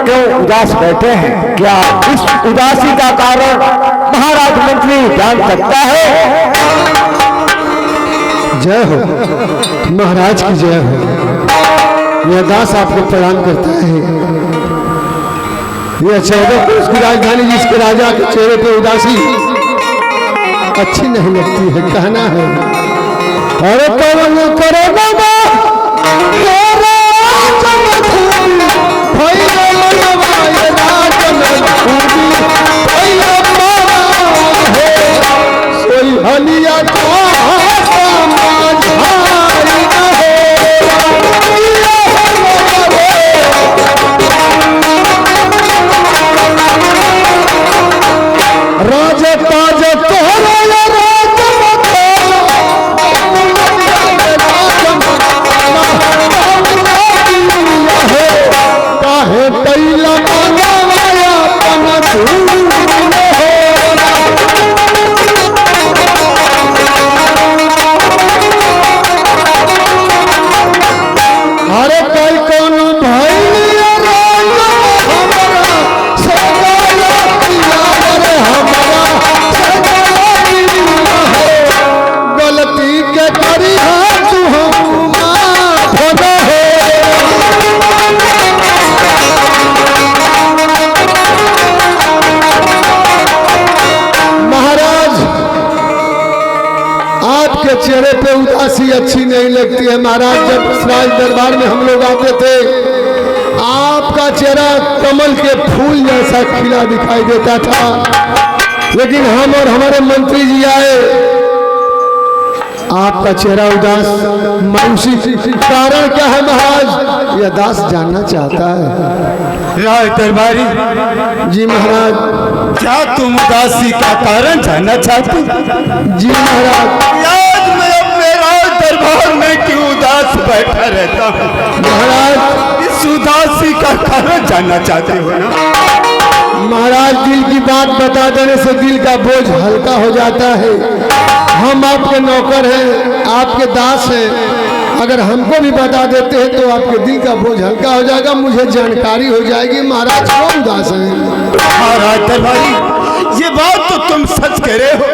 क्यों उदास बैठे हैं? क्या इस उदासी का कारण महाराज मंत्री जान सकता है? जय हो महाराज की जय हो। यह दास आपको प्रणाम करता है। यह 14 कोस की राजधानी जिसके राजा के चेहरे पे उदासी अच्छी नहीं लगती है, कहना है अरे कौन करे बाबा हलिया राजा ताज काहे तैला अरे कोई कौन भाई गलती के करी महाराज आपके चेहरे पे उदासी अच्छी नहीं लगती है। महाराज जब राज दरबार में हम लोग आते थे आपका चेहरा कमल के फूल जैसा खिला दिखाई देता था, लेकिन हम और हमारे मंत्री जी आए आपका चेहरा उदास मायूसी। कारण क्या है महाराज? यह दास जानना चाहता है। राज दरबारी जी महाराज। क्या तुम उदासी का कारण जानना चाहते? जी महाराज। आज मैं अपने राज दरबार में क्यों उदास बैठा रहता हूँ? महाराज इस उदासी का कारण जानना चाहते हो ना? महाराज दिल की बात बता देने से दिल का बोझ हल्का हो जाता है। हम आपके नौकर हैं, आपके दास हैं। अगर हमको भी बता देते हैं तो आपके दिल का बोझ हल्का हो जाएगा, मुझे जानकारी हो जाएगी महाराज कौन उदास हैं। महाराज दरबारी ये बात तो तुम सच कह रहे हो,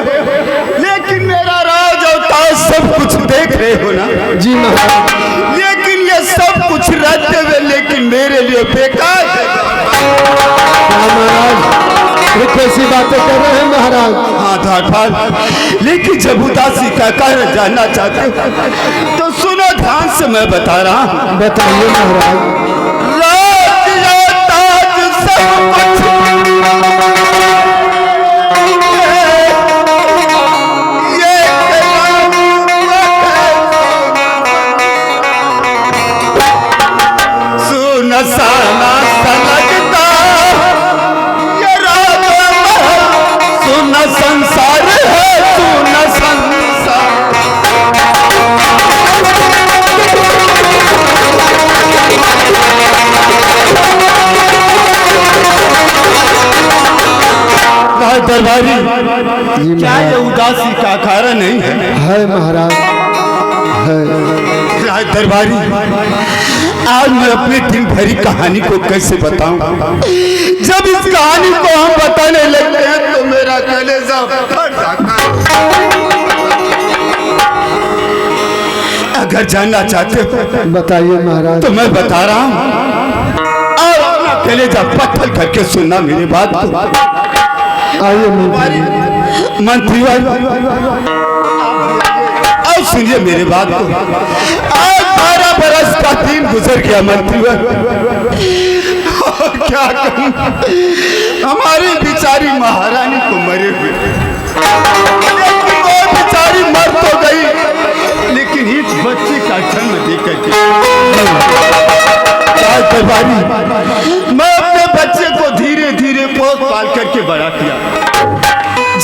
लेकिन मेरा राज और ताज सब कुछ देख रहे हो ना? जी महाराज। लेकिन ये सब कुछ रहते हुए लेकिन मेरे लिए बेकार है। महाराज ये कैसी बातें कर रहे हैं महाराज? हाँ धारपाल, लेकिन जब उदासी का कारण जानना चाहते हो तो सुनो ध्यान से मैं बता रहा हूँ। बताइए महाराज। राज या ताज सब कुछ सुनसाना लगता ये राज महल सुन संसार है, सुन संसार। दरबारी क्या ये उदासी का कारण नहीं है? है महाराज है। राज दरबारी आज मैं अपनी दिन भरी कहानी को कैसे बताऊं? जब इस कहानी को हम बताने लगते हैं तो मेरा कलेजा फट जाता है। अगर जानना चाहते हो बताइए महाराज। तो मैं बता रहा हूँ और अपना कलेजा पत्थर करके सुनना मेरी बात। आइए मंत्री और सुनिए मेरी बात। आज 12 बरस का दिन गुजर गया मंत्री। क्या कहूं, हमारी बेचारी महारानी को मरे हुए, लेकिन वो बेचारी मर तो गई, लेकिन इस बच्चे का जन्म देकर के मैं अपने बच्चे को धीरे धीरे पोस पाल करके बड़ा किया।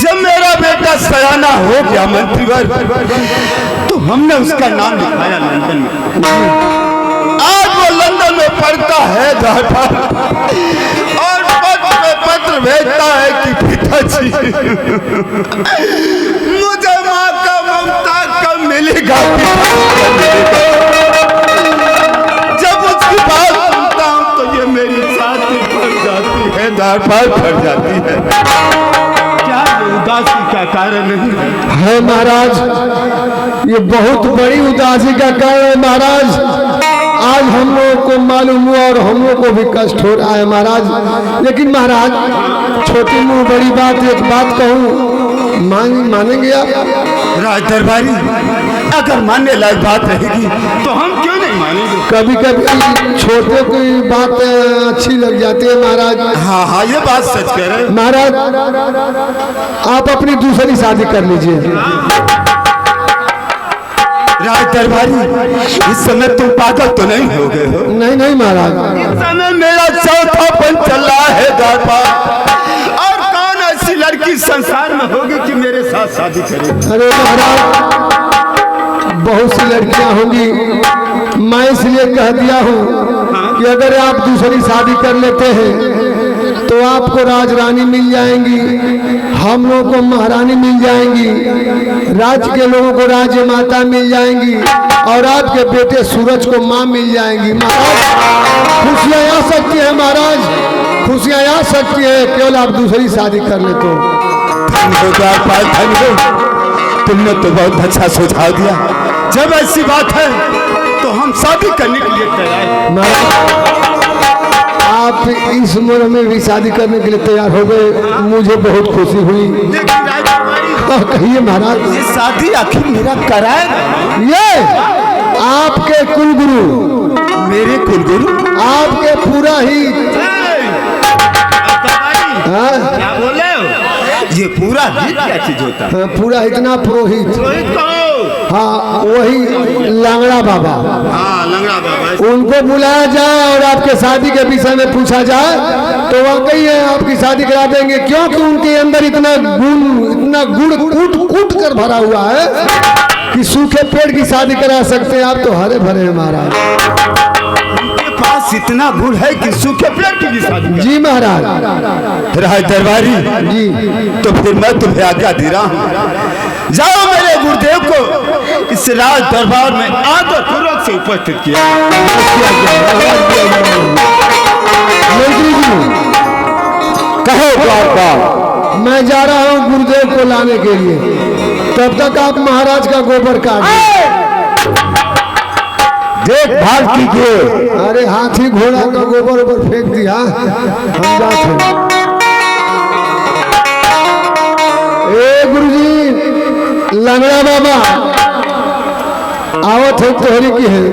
जब मेरा बेटा सयाना हो गया मंत्रीवर, तो हमने उसका नाम लिखाया लंदन में। आज वो लंदन में पढ़ता है और पत्र में पत्र भेजता है कि पिताजी मुझे माँ का ममता कब मिलेगा। जब उसकी बात सुनता हूँ तो ये मेरी छाती बार बार फट जाती है। क्या ये उदासी का कारण है महाराज? ये बहुत बड़ी उदासी का कारण है महाराज। आज हम लोगों को मालूम हुआ और हम लोगों को भी कष्ट हो रहा है महाराज। लेकिन महाराज, छोटी मुंह बड़ी बात, एक बात कहूँ, मानेंगे आप? राज दरबारी, अगर मानने लायक बात रहेगी तो हम क्यों नहीं मानेंगे? कभी कभी छोटे की बात अच्छी लग जाती है महाराज। हाँ हाँ, ये बात सच कह रहे हैं महाराज। आप अपनी दूसरी शादी कर लीजिए। राज दरबारी, इस समय तुम पागल तो नहीं हो गए हो? नहीं नहीं महाराज, इस समय मेरा चौथापन चल रहा है दरबार, और कौन ऐसी लड़की संसार में होगी कि मेरे साथ शादी करे? अरे महाराज, बहुत सी लड़कियां होंगी। मैं इसलिए कह दिया हूँ कि अगर आप दूसरी शादी कर लेते हैं तो आपको राजरानी मिल जाएंगी, हम लोगों को महारानी मिल जाएंगी, राज्य के लोगों को राज्य माता मिल जाएंगी, और आपके बेटे सूरज को माँ मिल जाएंगी। महाराज, खुशियाँ आ सकती है महाराज, खुशियाँ आ सकती है, केवल आप दूसरी शादी कर ले तो। तुमने तो बहुत अच्छा सुझाव दिया। जब ऐसी बात है तो हम शादी करने के लिए तैयार हैं। महाराज, आप इस उम्र में भी शादी करने के लिए तैयार हो गए, मुझे बहुत खुशी हुई। लेकिन राजकुमारी, कहिए महाराज। ये शादी आखिर मेरा कराए? ये आपके कुलगुरु, मेरे कुलगुरु? आपके पूरा ही क्या बोले हो? ये पूरा ही क्या चीज होता है? पूरा इतना पुरोहित। हाँ, वही लंगड़ा बाबा। हाँ, लंगड़ा बाबा। उनको बुलाया जाए और आपके शादी के विषय में पूछा जाए तो वाकई है आपकी शादी करा देंगे, क्योंकि उनके अंदर इतना गुड़ कूट कूट कर भरा हुआ है कि सूखे पेड़ की शादी करा सकते हैं आप, तो हरे भरे हैं महाराज। पास इतना गुड़ है कि सूखे पेड़ की भी शादी? जी महाराज। राज दरबारी जी, तो फिर मैं तुम्हें आज्ञा दे रहा हूँ, जाओ मेरे गुरुदेव को इस राज दरबार में आदर पूर्वक से उपस्थित किया। मंत्री जी, कहो द्वारपाल। मैं जा रहा हूँ गुरुदेव को लाने के लिए, तब तक आप महाराज का गोबर काट देखभाल कीजिए। अरे हाथी घोड़ा का गोबर ऊपर फेंक दिया, हम जाते हैं। ए गुरुजी, लंगड़ा बाबा आवत है, तोहरी की है,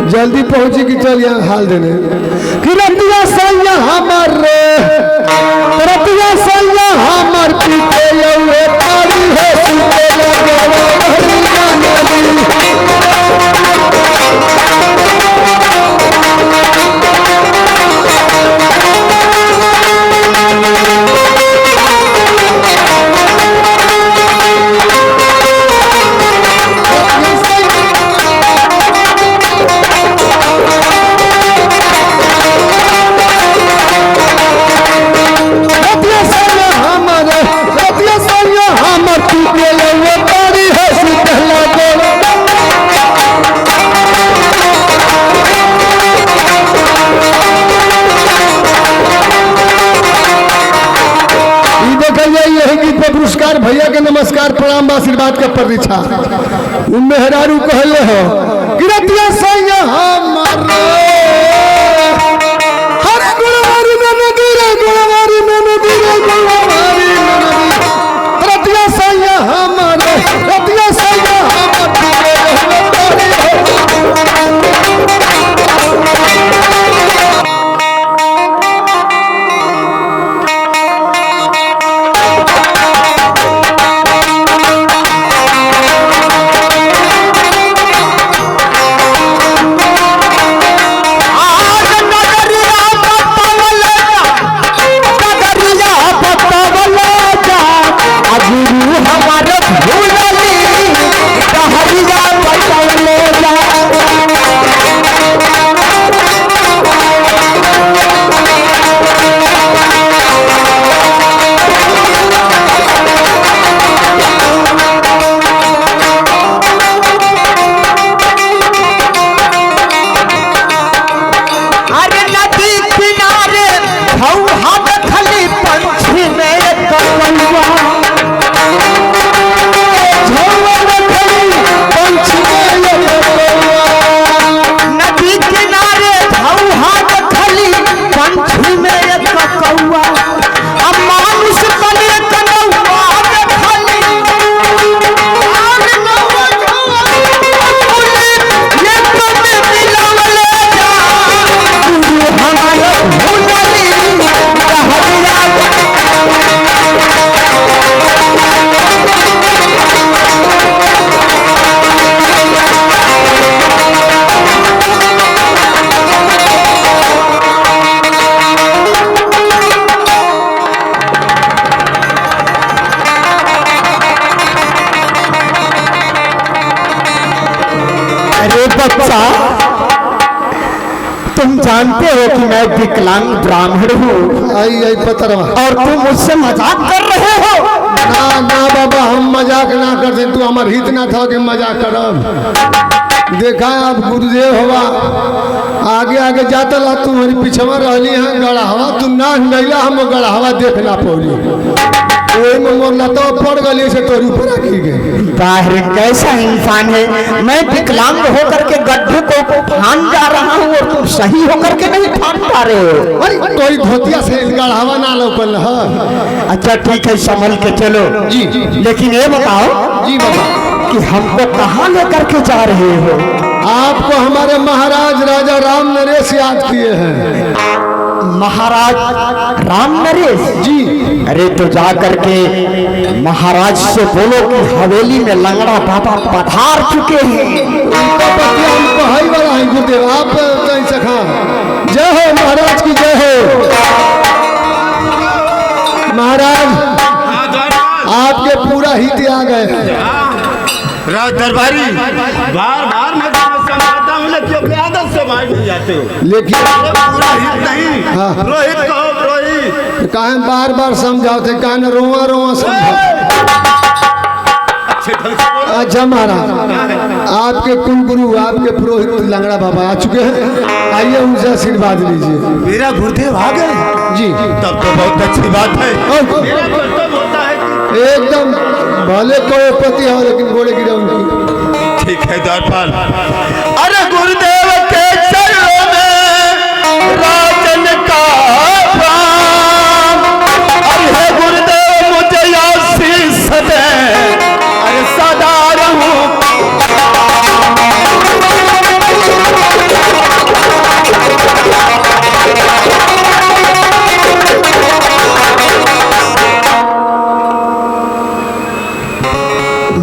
जल्दी पहुंची कि चल यहाँ हाल देने कि रतिया सैया हमर रे, रतिया सैया हमर पीते लौए तारी है, सुते लगे हरिया नदी। पुरस्कार भैया के नमस्कार प्रणाम आशीर्वाद का परीक्षा मेहरारू कहले हो गिरतिया सैया हमर हरे गुणवारी में नदी रे गुणवारी में नदी रे गुणवारी में नदी रतिया सैया हमर रतिया सैया हमर अरे बच्चा, तुम जानते हो कि मैं विकलांग ब्राह्मण हूँ आई पतरवा। और तुम मुझसे मजाक कर रहे हो। ना ना बाबा, हम मजाक ना करते, तू हमार हित ना था कि मजाक करब। देखा अब गुरुदेव हवा आगे आगे जाता ला, तुम्हारी पिछवा रहली है गढ़ावा, तू ना गईला, हम गढ़ावा देख ना पौली, वही में मोर लता पड़ गई से तोरी ऊपर आखी गए। बाहर कैसा इंसान है, मैं विकलांग होकर के गड्ढे को फान जा रहा हूँ और तुम सही होकर के नहीं फान पा रहे हो। अरे कोई धोतिया से गढ़ावा ना लौकल है। अच्छा ठीक है, संभल के चलो जी। लेकिन ये बताओ जी बाबा, कि हमको कहाँ लेकर के जा रहे हो? आपको हमारे महाराज राजा राम नरेश याद किए हैं। महाराज राम नरेश जी। अरे तो जा करके महाराज से बोलो कि हवेली में लंगड़ा बाबा पधार चुके हैं। उनका बतिया हमको हाई वाला है गुरुदेव, आप कहीं सखा। जय हो महाराज की जय हो। महाराज आपके पूरा हित आ गए। राज दरबारी, बार बार मैं समझाता हूँ लेकिन अपने आदत से बाहर नहीं जाते हो। लेकिन पूरा हित नहीं। हाँ। रोहित कहो रोहित। काहे बार बार समझाते, काहे न रोवा रोवा समझाते। अच्छा महाराज, आपके कुल गुरु, आपके पुरोहित लंगड़ा बाबा आ चुके हैं, आइए उनसे आशीर्वाद लीजिए। मेरा गुरुदेव आ गए जी। तब तो बहुत अच्छी बात है। मेरा कर्तव्य होता है कि एकदम भले करोड़पति हो लेकिन गोड़े गिरे उनकी। ठीक है द्वारपाल। अरे गुरुदेव के चरणों में राजन का प्राण। अरे गुरुदेव मुझे आशीष दे, अरे सदा रहूं।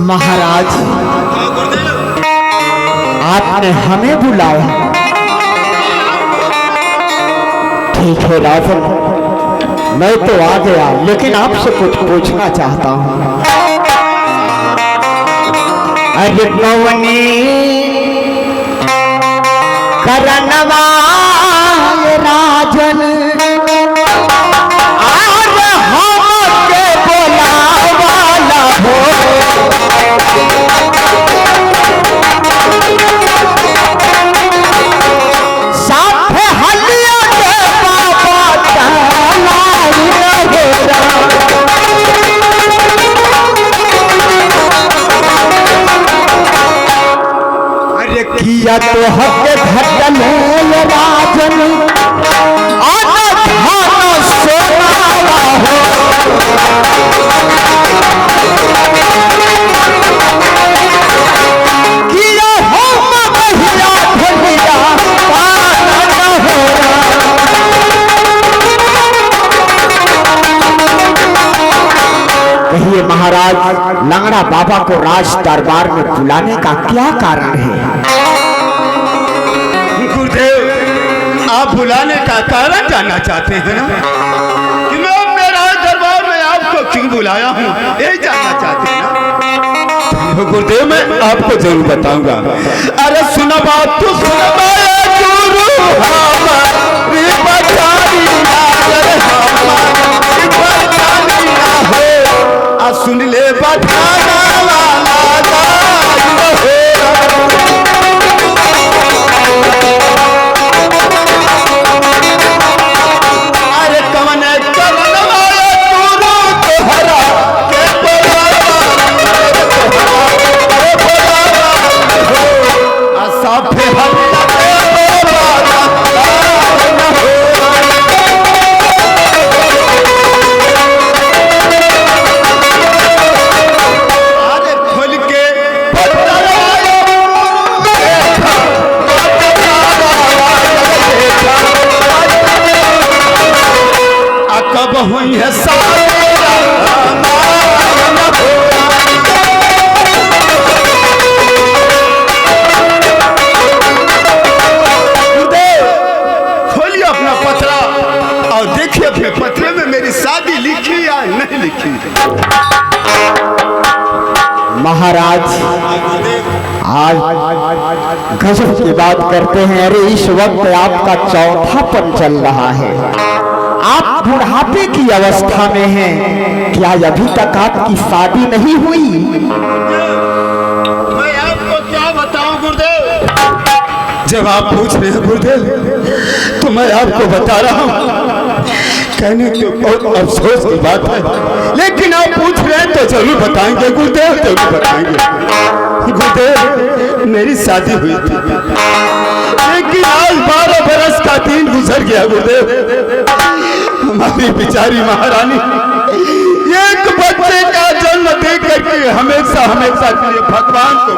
महाराज आपने हमें बुलाया। ठीक है राजन, मैं तो आ गया, लेकिन आपसे कुछ पूछना चाहता हूँ। अरे कौनी करनवा राजन, आज हमके बोलावाला हो। साथे हलिया के बाबा चलाई रहेगा। अरे किया तो हक घटन राजन, आना धाना सोनावा हो। किया हो महिला भैया पाना न होना। कहिए महाराज, लंगड़ा बाबा को राज दरबार में बुलाने का क्या कारण है? गुरुदेव, आप बुलाने का कारण जानना चाहते हैं ना, कि मैं अपने राज दरबार में आपको क्यों बुलाया हूँ, यही जानना चाहते हैं ना। गुरुदेव, मैं आपको जरूर बताऊंगा। अरे सुना बात तो सुना गुरु हमारी बचारी सुन ले बठाना वाला गाय हो। अरे कवन कवन वाला गुरु तोहरा के बोलावा साफे हल्ला के बोलावा। कब हुई है खोलिए अपना पत्रा और देखिए अपने पत्रे में मेरी शादी लिखी या नहीं लिखी। महाराज महाराज गजब की बात करते हैं। अरे इस वक्त आपका चौथापन चल रहा है, आप बुढ़ापे की अवस्था में हैं, क्या अभी तक आपकी शादी नहीं हुई? मैं आपको क्या बताऊं गुरुदेव? जब आप पूछ रहे हैं गुरुदेव तो मैं आपको बता रहा हूं। कहने तो बहुत अफसोस की बात है, लेकिन आप पूछ रहे हैं तो जरूर बताएंगे गुरुदेव, जरूर बताएंगे। गुरुदेव मेरी शादी हुई थी, लेकिन आज 12 बरस का दिन गुजर गया गुरुदेव। हमारी बेचारी महारानी एक बच्चे का जन्म दे करके हमेशा हमेशा के लिए भगवान को,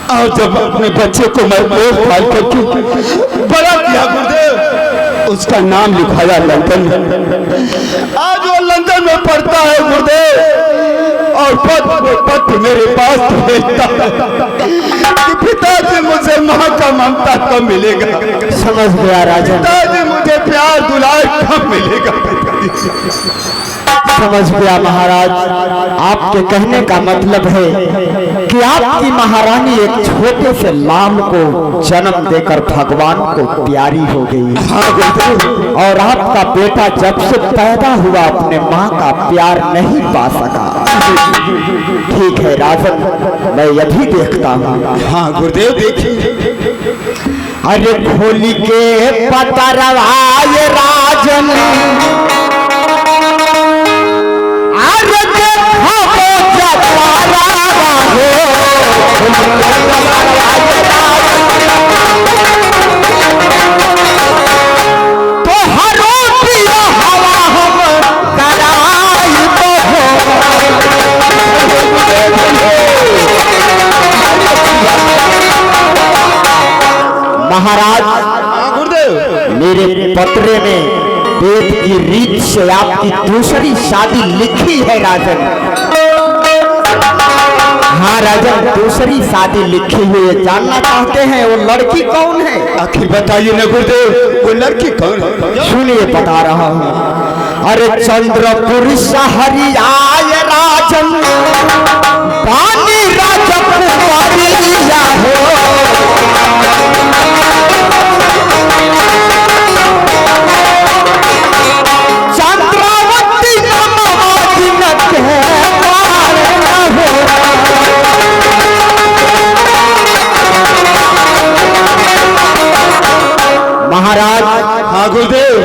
और जब अपने बच्चे को मैं पोस पाल करके बड़ा किया गुरुदेव, उसका नाम लिखाया लंदन में। आज वो लंदन में पढ़ता है गुरुदेव, और पत्र मेरे पास भेजता कि पिताजी मुझे माँ का ममता कब मिलेगा। समझ गया राजन, पिताजी मुझे प्यार दुलार कब मिलेगा। समझ गया महाराज, आपके कहने का मतलब है कि आपकी महारानी एक छोटे से लाल को जन्म देकर भगवान को प्यारी हो गई। और आपका बेटा जब से पैदा हुआ अपने माँ का प्यार नहीं पा सका। ठीक है राजन, मैं यही देखता हूँ। हाँ गुरुदेव देखिए। अरे खोली के पतरवाए राजन, महाराज गुरुदेव मेरे पत्रे में वेद की रीत से आपकी दूसरी शादी लिखी है राजन। हाँ राजन, दूसरी शादी लिखी हुई है। जानना चाहते हैं वो लड़की कौन है? आखिर बताइए ना गुरुदेव, वो लड़की कौन है? सुनिए बता रहा हूँ। अरे चंद्रपुर शहरी आय राजन, पानी राजकुमारिया हो। चंद्रावती महाराज। हाँ गुरुदेव।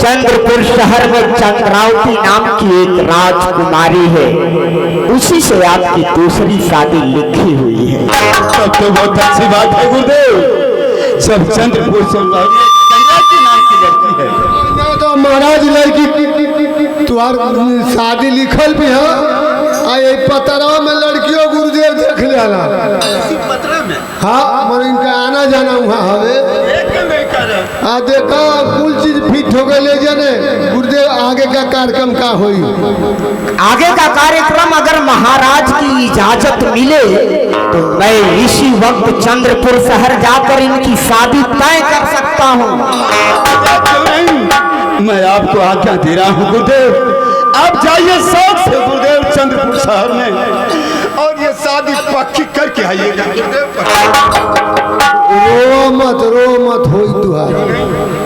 चंद्रपुर शहर में चंद्रावती नाम की एक राजकुमारी है, उसी से आपकी दूसरी शादी लिखी हुई है। तब तो बहुत अच्छी बात है गुरुदेव। जब चंद्रपुर से चंद्रावती नाम की लड़की है तो महाराज लड़की तुम्हार शादी लिखल भी है। पतरा में लड़कियों गुरुदेव देख लेना। हाँ मन इनका आना जाना वहाँ हवे। देखा कुल चीज फिट हो गए ले जाने गुरुदेव। आगे का कार्यक्रम का होई? आगे का कार्यक्रम अगर महाराज की इजाजत मिले तो मैं इसी वक्त चंद्रपुर शहर जाकर इनकी शादी तय कर सकता हूँ। मैं आपको आज्ञा दे रहा हूँ गुरुदेव, आप जाइए शौक से गुरुदेव चंद्रपुर शहर में, और ये शादी पक्की करके आइएगा। रो मत होई तुहार।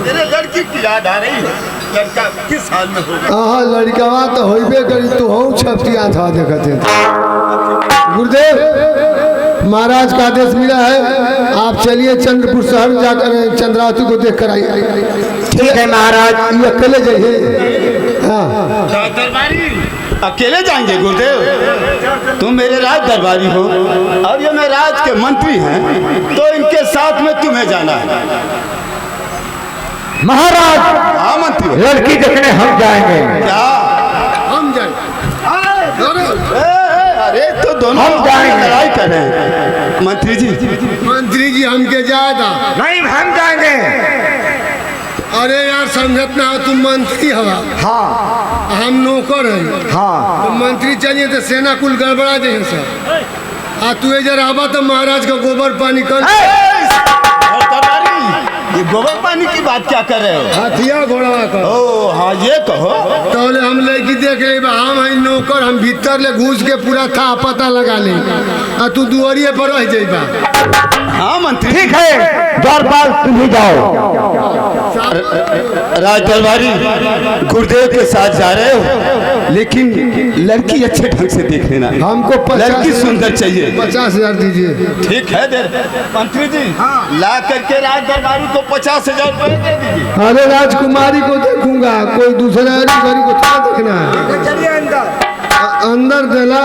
तेरे लड़की की याद आ रही है? लड़का किस हाल में होगा? हाँ लड़का तो होइबे करी। तू हूँ छपतिया था देखते। गुरुदेव महाराज का आदेश मिला है, आप चलिए चंद्रपुर शहर जाकर चंद्रावती को देख कर आइए। ठीक है महाराज। ये अकेले जाइए। हाँ दरबारी अकेले जाएंगे गुरुदेव? तुम मेरे राज दरबारी हो और ये मैं राज के मंत्री हैं, तो इनके साथ में तुम्हें जाना है। महाराज हाँ मंत्री। लड़की देखने हम जाएंगे। क्या हम जाएंगे? अरे तो दोनों हम जाएंगे। लड़ाई कर रहे हैं। मंत्री जी हमके ज्यादा नहीं, हम जाएंगे। अरे यार समझत ना हो, तुम मंत्री हवा। हाँ हम नौकर हैं। हाँ तो मंत्री चाहिए तो सेना कुल गड़बड़ा जाए सर। तू इधर आवा तो महाराज का गोबर पानी कर। ये गोबर पानी की बात क्या कर रहे हो? हाथिया घोड़ा का ओ हाँ, ये कहो। तो हम लड़की देख ले हम है नौकर, हम भीतर ले घुस के पूरा था पता लगा ले आ तू दुआरिये पर रह जाइबा। हाँ मंत्री। ठीक है, द्वारपाल तुम ही जाओ। राज दरबारी गुरुदेव के साथ जा रहे हो, लेकिन लड़की अच्छे ढंग से देख लेना। हमको लड़की सुंदर चाहिए। 50,000 दीजिए। ठीक है दे मंत्री जी। ला करके राज दरबारी को 50,000 रुपए दे दीजिए। अरे राजकुमारी को देखूंगा, कोई दूसरा अधिकारी को क्या देखना है? चलिए अंदर। अंदर देला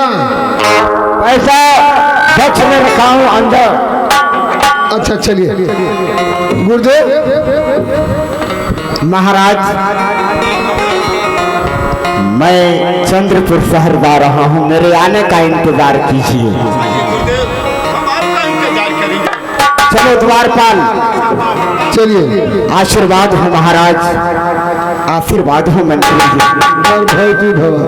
पैसा सच में रखा हूँ अंदर। अच्छा चलिए। गुरुदेव महाराज, मैं चंद्रपुर शहर जा रहा हूँ, मेरे आने का इंतजार कीजिए। गुरुदेव हम आपका इंतजार करेंगे। चलो द्वारपाल, चलिए। आशीर्वाद हो महाराज, आशीर्वाद हो मंत्री जी। भाई की भवा।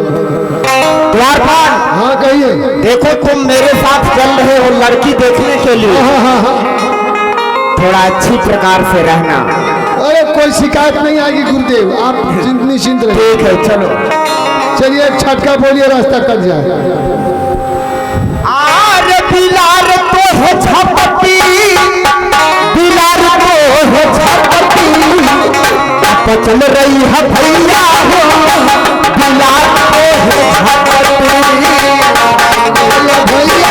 द्वारपाल, हाँ कहिए। देखो तुम मेरे साथ चल रहे हो लड़की देखने के लिए, थोड़ा अच्छी प्रकार से रहना। अरे कोई शिकायत नहीं आएगी गुरुदेव, आप निश्चिंत रहिए। ठीक है चलो। चलिए एक छटका बोलिए, रास्ता कट जाए। आर बिलार तो है झपटी, बिलार तो है झपटी, अब चल रही है भैया हो, बिलार तो है झपटी, भैया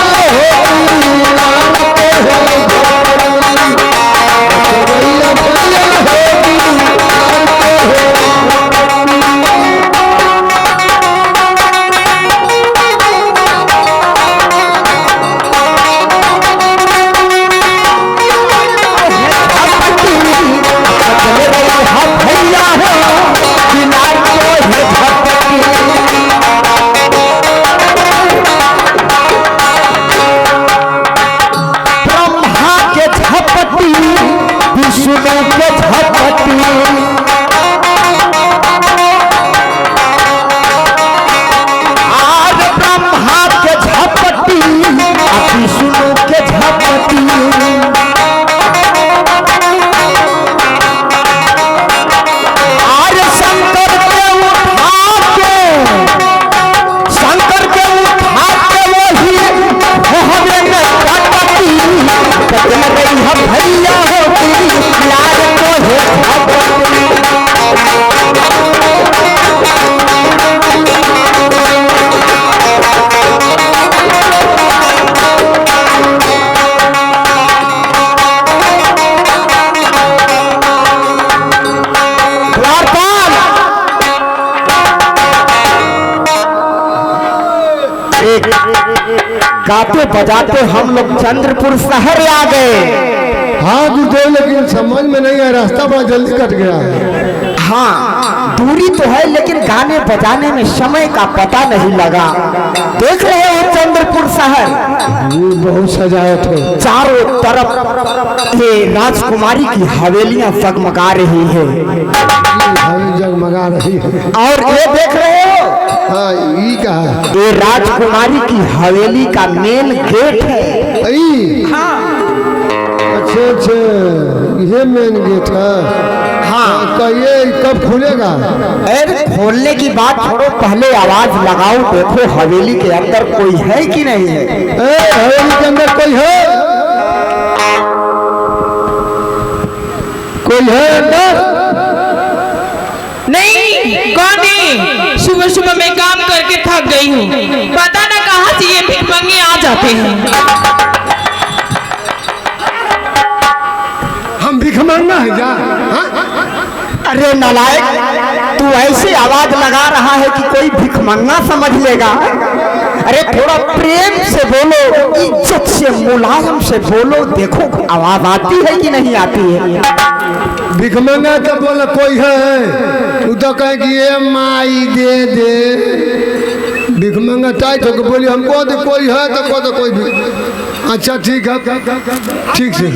गाते बजाते हम लोग चंद्रपुर शहर आ गए। हाँ गुरुदेव, लेकिन समझ में नहीं आया, रास्ता बड़ा जल्दी कट गया। हाँ दूरी तो है, लेकिन गाने बजाने में समय का पता नहीं लगा। देख रहे हो चंद्रपुर शहर, ये बहुत सजावट है। चारों तरफ ये राजकुमारी की हवेलियां जगमगा रही है, जगमगा रही है। और ये देख रहे हो, हाँ ये कहा, ये राजकुमारी की हवेली का मेन गेट है। हाँ। अच्छा अच्छा, ये मेन गेट है। हाँ तो ये कब खुलेगा? अरे खोलने की बात छोड़ो, पहले आवाज लगाओ, देखो हवेली के अंदर कोई है कि नहीं है। हवेली के अंदर कोई है? कोई है अंदर? नहीं, कौन है? सुबह सुबह मैं काम करके थक गई हूँ, पता ना कहाँ से ये भिखमंगे आ जाते हैं। हम भिखमंगा है क्या? अरे नालायक, तू ऐसे आवाज लगा रहा है कि कोई भिखमंगा समझ लेगा। अरे थोड़ा प्रेम से बोलो, इज्जत से मुलायम से बोलो, देखो आवाज आती है कि नहीं आती है। भिखमंगा तो बोला कोई है, तू तो कहे कि ये माई दे दे। भिखमंगा टाइट होकर बोली हमको दे कोई है, तो को तो कोई भी। अच्छा ठीक है, ठीक से।